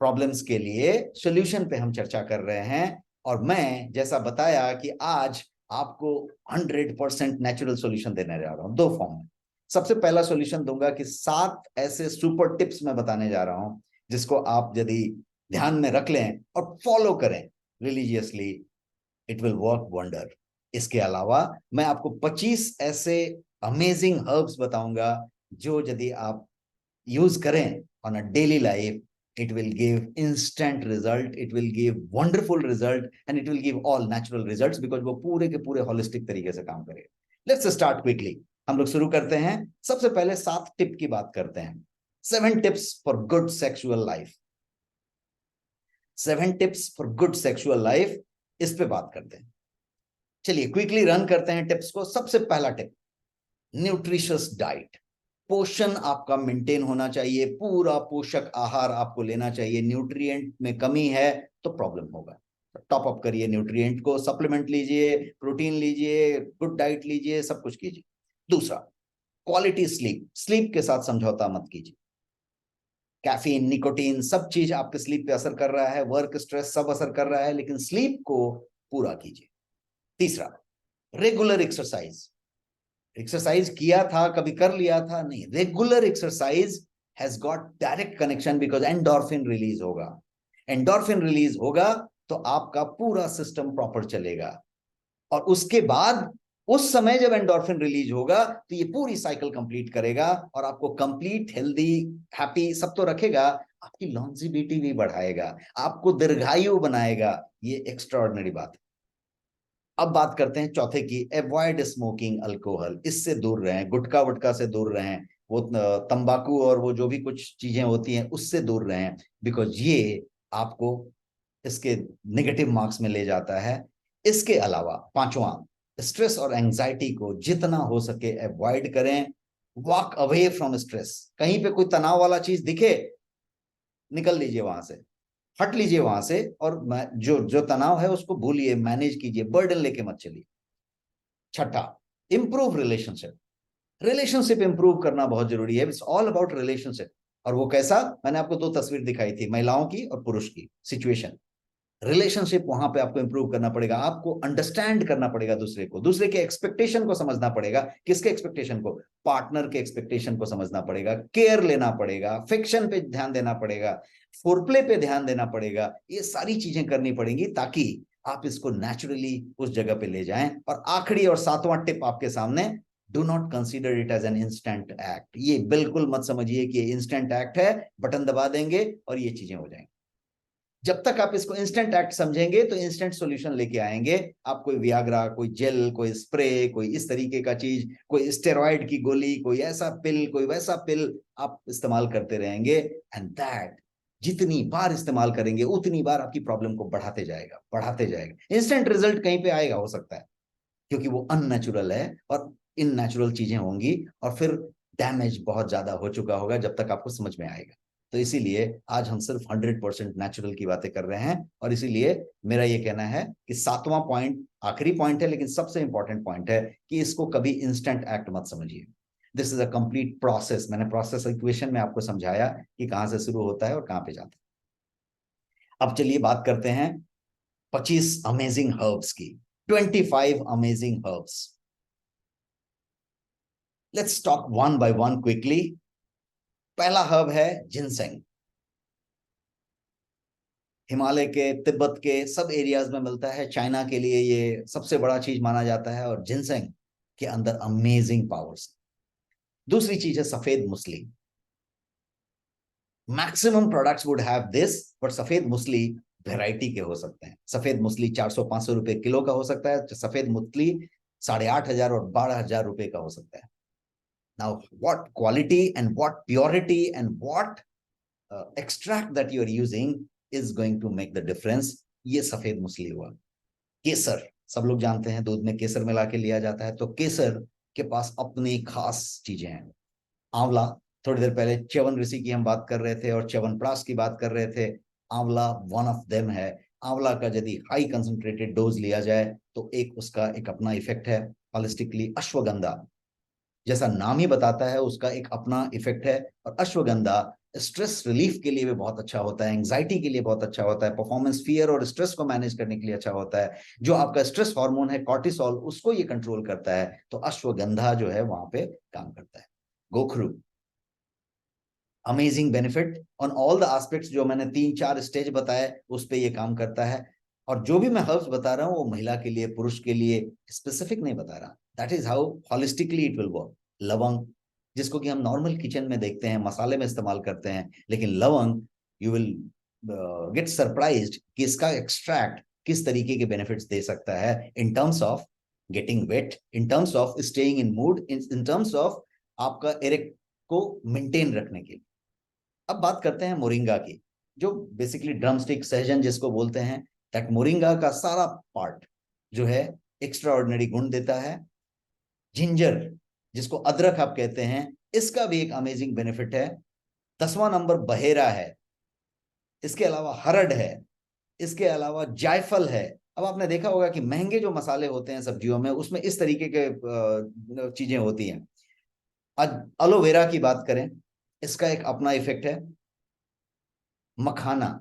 प्रॉब्लम्स के लिए सॉल्यूशन पे हम चर्चा कर रहे हैं। और मैं जैसा बताया कि आज आपको 100% नेचुरल सॉल्यूशन देने जा रहा हूं 2 फॉर्म में। सबसे पहला सॉल्यूशन दूंगा कि 7 ऐसे सुपर टिप्स मैं बताने जा रहा हूं जिसको आप यदि ध्यान में रख लें और फॉलो करें religiously, it will work wonder. इसके अलावा मैं आपको 25 ऐसे अमेजिंग हर्ब्स बताऊंगा जो यदि आप यूज करें on a daily life, it will give instant result, it will give wonderful result, and it will give all natural results because वो पूरे के पूरे होलिस्टिक तरीके से काम करेगा। Let's start quickly. हम लोग शुरू करते हैं। सबसे पहले 7 टिप की बात करते हैं। 7 tips for good sexual life. 7 tips for good sexual life, इस पे बात करते हैं। चलिए क्विकली रन करते हैं टिप्स को। सबसे पहला टिप, न्यूट्रिशियस डाइट। पोषण आपका मेंटेन होना चाहिए, पूरा पोषक आहार आपको लेना चाहिए। न्यूट्रिएंट में कमी है तो प्रॉब्लम होगा। टॉप अप करिए न्यूट्रिएंट को, सप्लीमेंट लीजिए, प्रोटीन लीजिए, गुड डाइट लीजिए, सब कुछ कीजिए। दूसरा, क्वालिटी स्लीप। स्लीप के साथ समझौता मत कीजिए। कैफीन, निकोटीन, सब चीज आपके स्लीप पे असर कर रहा है, वर्क स्ट्रेस सब असर कर रहा है, लेकिन स्लीप को पूरा कीजिए। तीसरा, रेगुलर एक्सरसाइज। एक्सरसाइज किया था, कभी कर लिया था, नहीं, regular exercise has got direct connection, because endorphin release होगा। एंडोर्फिन रिलीज होगा तो आपका पूरा सिस्टम प्रॉपर चलेगा। और उसके बाद उस समय जब एंडोर्फिन रिलीज होगा तो ये पूरी साइकिल कंप्लीट करेगा और आपको कंप्लीट हेल्दी, हैप्पी सब तो रखेगा, आपकी लॉन्जिविटी भी बढ़ाएगा, आपको दीर्घायु बनाएगा। ये एक्स्ट्राऑर्डिनरी बात है। अब बात करते हैं चौथे की, अवॉइड स्मोकिंग अल्कोहल। इससे दूर रहें, गुटखा वुटखा से दूर रहें, वो तंबाकू और वो जो भी कुछ चीजें होती हैं उससे दूर रहें, बिकॉज ये आपको इसके नेगेटिव मार्क्स में ले जाता है। इसके अलावा पांचवा, स्ट्रेस और एंजाइटी को जितना हो सके अवॉइड करें। Walk away from stress. कहीं पे कोई तनाव वाला चीज दिखे, निकल लीजिए वहां से, हट लीजिए वहां से, और जो जो तनाव है उसको भूलिए, मैनेज कीजिए, बर्डन लेके मत चलिए। छठा, इंप्रूव रिलेशनशिप। रिलेशनशिप इंप्रूव करना बहुत जरूरी है। It's all about relationship. और वो कैसा, मैंने आपको दो तस्वीर दिखाई थी, महिलाओं की और पुरुष की सिचुएशन। रिलेशनशिप वहां पे आपको इंप्रूव करना पड़ेगा। आपको अंडरस्टैंड करना पड़ेगा दूसरे को, दूसरे के एक्सपेक्टेशन को समझना पड़ेगा। किसके एक्सपेक्टेशन को? पार्टनर के एक्सपेक्टेशन को समझना पड़ेगा, केयर लेना पड़ेगा, फिक्शन पे ध्यान देना पड़ेगा, फोरप्ले पे ध्यान देना पड़ेगा। ये सारी चीजें करनी पड़ेंगी ताकि आप इसको नेचुरली उस जगह पे ले जाएं। और आखिरी और सातवां टिप आपके सामने, do not consider it as an instant act. ये बिल्कुल मत समझिए कि ये इंस्टेंट एक्ट है, बटन दबा देंगे और ये चीजें हो जाएंगी। जब तक आप इसको इंस्टेंट एक्ट समझेंगे तो इंस्टेंट सॉल्यूशन लेके आएंगे। आप कोई वियाग्रा, कोई जेल, कोई स्प्रे, कोई इस तरीके का चीज, कोई स्टेरॉइड की गोली, कोई ऐसा पिल, कोई वैसा पिल आप इस्तेमाल करते रहेंगे, एंड दैट जितनी बार इस्तेमाल करेंगे उतनी बार आपकी प्रॉब्लम को बढ़ाते जाएगा, बढ़ाते जाएगा। इंस्टेंट रिजल्ट कहीं पे आएगा, हो सकता है, क्योंकि वो अननेचुरल है और इननेचुरल चीजें होंगी, और फिर डैमेज बहुत ज्यादा हो चुका होगा जब तक आपको समझ में आएगा। तो इसीलिए आज हम सिर्फ 100% नेचुरल की बातें कर रहे हैं। और इसीलिए मेरा ये कहना है कि सातवां पॉइंट आखिरी पॉइंट है, लेकिन सबसे इंपॉर्टेंट पॉइंट है कि इसको कभी इंस्टेंट एक्ट मत समझिए। This is a complete process. मैंने प्रोसेस इक्वेशन में आपको समझाया कि कहां से शुरू होता है और कहां पे जाता है। अब चलिए बात करते हैं 25 अमेजिंग हर्ब्स की। 25 amazing herbs. Let's talk one by one quickly. पहला हर्ब है जिनसेंग। हिमालय के, तिब्बत के सब एरियाज में मिलता है। चाइना के लिए ये सबसे बड़ा चीज माना जाता है, और जिनसेंग के अंदर अमेजिंग पावर्स। दूसरी चीज है सफेद muesli. Maximum products would have this, but सफेद मुसली वेराइटी के हो सकते हैं। सफेद मुसली 400-500 रुपए किलो का हो सकता है। सफेद मुसली 8,500 और 12,000 रुपए का हो सकता है। Now what quality and what purity and what extract that you are using is going to make the difference। ये सफेद मुसली हुआ। केसर, सब लोग जानते हैं दूध में केसर मिला के लिया जाता है, तो केसर के पास अपनी खास चीजें हैं। आंवला, थोड़ी देर पहले च्यवन ऋषि की हम बात कर रहे थे और च्यवनप्राश की बात कर रहे थे। आंवला वन ऑफ देम है। आंवला का यदि हाई कंसंट्रेटेड डोज लिया जाए तो एक उसका एक अपना इफेक्ट है। होलिस्टिकली अश्वगंधा, जैसा नाम ही बताता है, उसका एक अपना इफेक्ट है। और अश्वगंधा स्ट्रेस रिलीफ के लिए भी बहुत अच्छा होता है, एंग्जाइटी के लिए बहुत अच्छा होता है, परफॉर्मेंस फियर और स्ट्रेस को मैनेज करने के लिए अच्छा होता है। जो आपका स्ट्रेस हार्मोन है कॉर्टिसोल, उसको ये कंट्रोल करता है, तो अश्वगंधा जो है वहां पे काम करता है। गोखरू, amazing benefit on all the aspects, जो मैंने 3-4 स्टेज बताए उस पे ये काम करता है। और जो भी मैं हर्ब्स बता रहा हूँ वो महिला के लिए, पुरुष के लिए स्पेसिफिक नहीं बता रहा। That is how holistically it will work. लवंग, जिसको कि हम नॉर्मल किचन में देखते हैं, मसाले में इस्तेमाल करते हैं, लेकिन लवंग यू विल गेट सरप्राइज्ड कि इसका एक्सट्रैक्ट किस तरीके के बेनिफिट्स दे सकता है, in terms of getting wait, in terms of staying in mood, in terms of आपका इरेक्ट को मेंटेन रखने के लिए। अब बात करते हैं मोरिंगा की, जो बेसिकली ड्रमस्टिक, सहजन जिसको बोलते हैं, दैट मोरिंगा का सारा पार्ट जो है एक्स्ट्रा ऑर्डिनरी गुण देता है। जिंजर, जिसको अदरक आप कहते हैं, इसका भी एक अमेजिंग बेनिफिट है। 10वां नंबर बहेरा है। इसके अलावा हरड़ है। इसके अलावा जायफल है। अब आपने देखा होगा कि महंगे जो मसाले होते हैं सब्जियों में, उसमें इस तरीके के चीजें होती हैं। आज एलोवेरा की बात करें, इसका एक अपना इफेक्ट है। मखाना,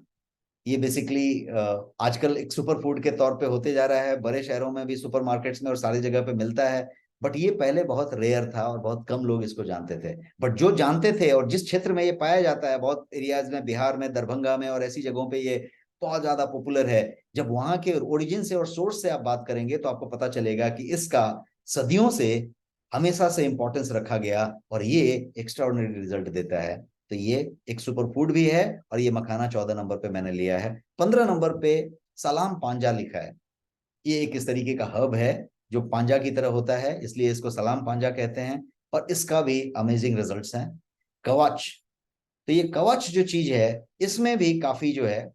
ये बेसिकली आजकल एक सुपर फूड के तौर पे होते जा रहा है। बड़े शहरों में भी सुपरमार्केट्स में और सारी जगह पे मिलता है, बट ये पहले बहुत रेयर था और बहुत कम लोग इसको जानते थे। बट जो जानते थे और जिस क्षेत्र में ये पाया जाता है, बहुत एरियाज में, बिहार में, दरभंगा में और ऐसी जगहों पे ये बहुत ज्यादा पॉपुलर है। जब वहां के ओरिजिन से और सोर्स से आप बात करेंगे तो आपको पता चलेगा कि इसका सदियों से हमेशा से इंपॉर्टेंस रखा गया और ये एक्स्ट्राऑर्डिनरी रिजल्ट देता है। तो ये एक सुपर फूड भी है। और ये मखाना 14 नंबर पे मैंने लिया है। 15 नंबर पे सलाम पांजा लिखा है। ये एक इस तरीके का हर्ब है जो पांजा की तरह होता है, इसलिए इसको सलाम पांजा कहते हैं। और इसका भी अमेजिंग रिजल्ट्स हैं। कवच, तो ये कवच जो चीज है, इसमें भी काफी जो है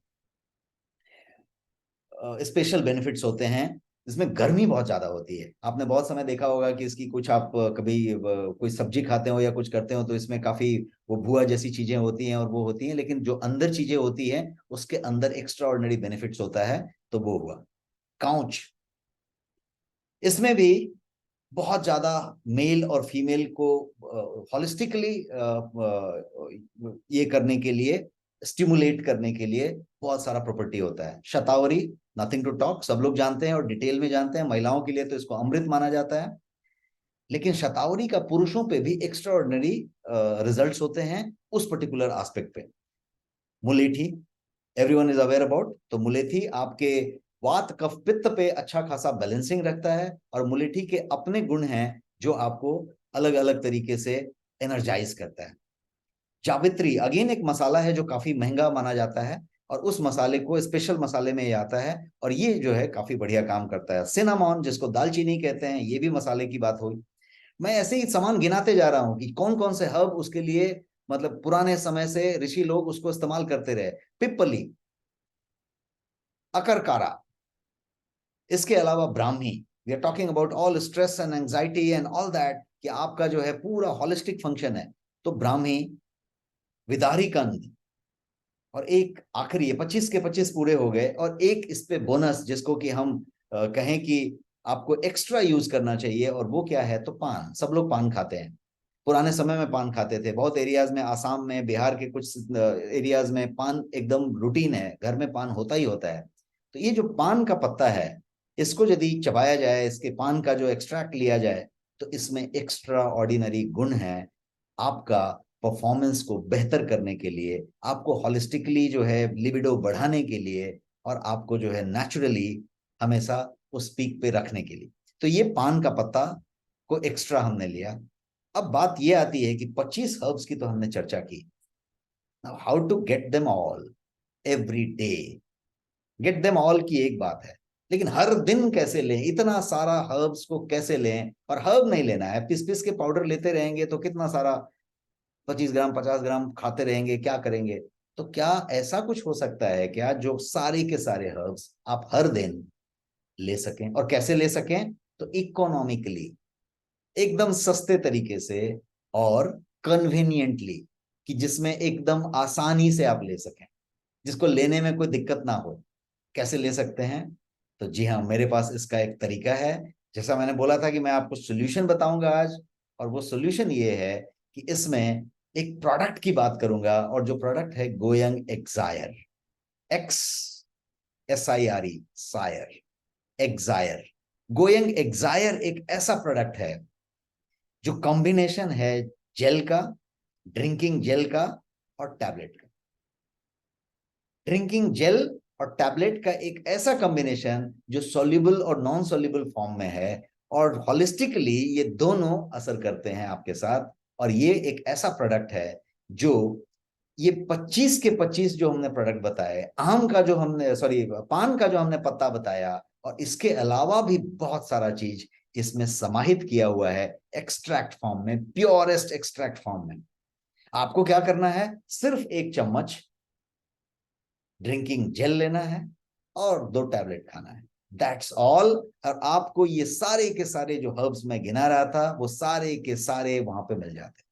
स्पेशल बेनिफिट्स होते हैं। इसमें गर्मी बहुत ज्यादा होती है। आपने बहुत समय देखा होगा कि इसकी कुछ आप कभी कोई सब्जी खाते हो या कुछ करते हो तो इसमें काफी वो भुआ जैसी चीजें होती हैं और वो होती हैं, लेकिन जो अंदर चीजें होती हैं उसके अंदर एक्स्ट्रा ऑर्डिनरी बेनिफिट्स होता है। तो वो हुआ काउच। इसमें भी बहुत ज्यादा मेल और फीमेल को हॉलिस्टिकली ये करने के लिए, स्टिमुलेट करने के लिए बहुत सारा प्रॉपर्टी होता है। शतावरी, नथिंग टू टॉक, सब लोग जानते हैं और डिटेल में जानते हैं। महिलाओं के लिए तो इसको अमृत माना जाता है। लेकिन शतावरी का पुरुषों पे भी एक्स्ट्रा ऑर्डिनरी रिजल्ट होते हैं उस पर्टिकुलर एस्पेक्ट पे। मुलेठी, एवरीवन इज अवेयर अबाउट। तो मुलेठी आपके वात कफ पित्त पे अच्छा खासा बैलेंसिंग रखता है, और मुलेठी के अपने गुण हैं जो आपको अलग अलग तरीके से एनर्जाइज करता है। जावित्री अगेन एक मसाला है जो काफी महंगा माना जाता है, और उस मसाले को स्पेशल मसाले में आता है, और ये जो है काफी बढ़िया काम करता है। सिनामॉन, जिसको दालचीनी कहते हैं, ये भी मसाले की बात हुई। मैं ऐसे ही सामान गिनाते जा रहा हूं कि कौन कौन से हर्ब उसके लिए, मतलब पुराने समय से ऋषि लोग उसको इस्तेमाल करते रहे। पिप्पली, अकरकारा, इसके अलावा ब्राह्मी। We are talking about all stress and anxiety and all that, कि आपका जो है पूरा हॉलिस्टिक फंक्शन है। तो ब्राह्मी, विदारी कंद, और एक आखिरी, ये 25 के 25 पूरे हो गए, और एक इस पे बोनस जिसको कि हम कहें कि आपको एक्स्ट्रा यूज करना चाहिए, और वो क्या है? तो पान। सब लोग पान खाते हैं, पुराने समय में पान खाते थे। बहुत एरियाज में, आसाम में, बिहार के कुछ एरियाज में पान एकदम रूटीन है, घर में पान होता ही होता है। तो ये जो पान का पत्ता है, इसको यदि चबाया जाए, इसके पान का जो एक्सट्रैक्ट लिया जाए, तो इसमें एक्स्ट्रा ऑर्डिनरी गुण है आपका परफॉर्मेंस को बेहतर करने के लिए, आपको हॉलिस्टिकली जो है लिबिडो बढ़ाने के लिए, और आपको जो है नेचुरली हमेशा उस पीक पे रखने के लिए। तो ये पान का पत्ता को एक्स्ट्रा हमने लिया। अब बात ये आती है कि 25 हर्ब्स की तो हमने चर्चा की। Now how to get them all every day. Get them all की एक बात है, लेकिन हर दिन कैसे लें? इतना सारा हर्ब्स को कैसे लें? और हर्ब नहीं लेना है, पिस पिस के पाउडर लेते रहेंगे तो कितना सारा, 25 ग्राम 50 ग्राम खाते रहेंगे, क्या करेंगे? तो क्या ऐसा कुछ हो सकता है क्या जो सारे के सारे हर्ब्स आप हर दिन ले सकें? और कैसे ले सकें? तो इकोनॉमिकली, एकदम सस्ते तरीके से, और कन्वीनियंटली, कि जिसमें एकदम आसानी से आप ले सकें, जिसको लेने में कोई दिक्कत ना हो। कैसे ले सकते हैं? तो जी हाँ, मेरे पास इसका एक तरीका है। जैसा मैंने बोला था कि मैं आपको सोल्यूशन बताऊंगा आज, और वो सोल्यूशन ये है कि इसमें एक प्रोडक्ट की बात करूंगा, और जो प्रोडक्ट है Goyang Xsire, X S I R E, sire, Xsire. Goyang Xsire एक ऐसा प्रोडक्ट है जो कॉम्बिनेशन है जेल का, ड्रिंकिंग जेल का, और टैबलेट का। ड्रिंकिंग जेल और टैबलेट का एक ऐसा कॉम्बिनेशन जो सॉल्युबल और नॉन सॉल्युबल फॉर्म में है, और हॉलिस्टिकली ये दोनों असर करते हैं आपके साथ। और ये एक ऐसा प्रोडक्ट है जो, ये 25 के 25 जो हमने प्रोडक्ट बताए, आम का जो हमने, सॉरी, पान का जो हमने पत्ता बताया, और इसके अलावा भी बहुत सारा चीज इसमें समाहित किया हुआ है एक्सट्रैक्ट फॉर्म में, प्योरेस्ट एक्सट्रैक्ट फॉर्म में। आपको क्या करना है? सिर्फ 1 चम्मच ड्रिंकिंग जेल लेना है, और 2 टैबलेट खाना है। That's all. और आपको ये सारे के सारे जो हर्ब्स मैं गिना रहा था, वो सारे के सारे वहां पे मिल जाते हैं।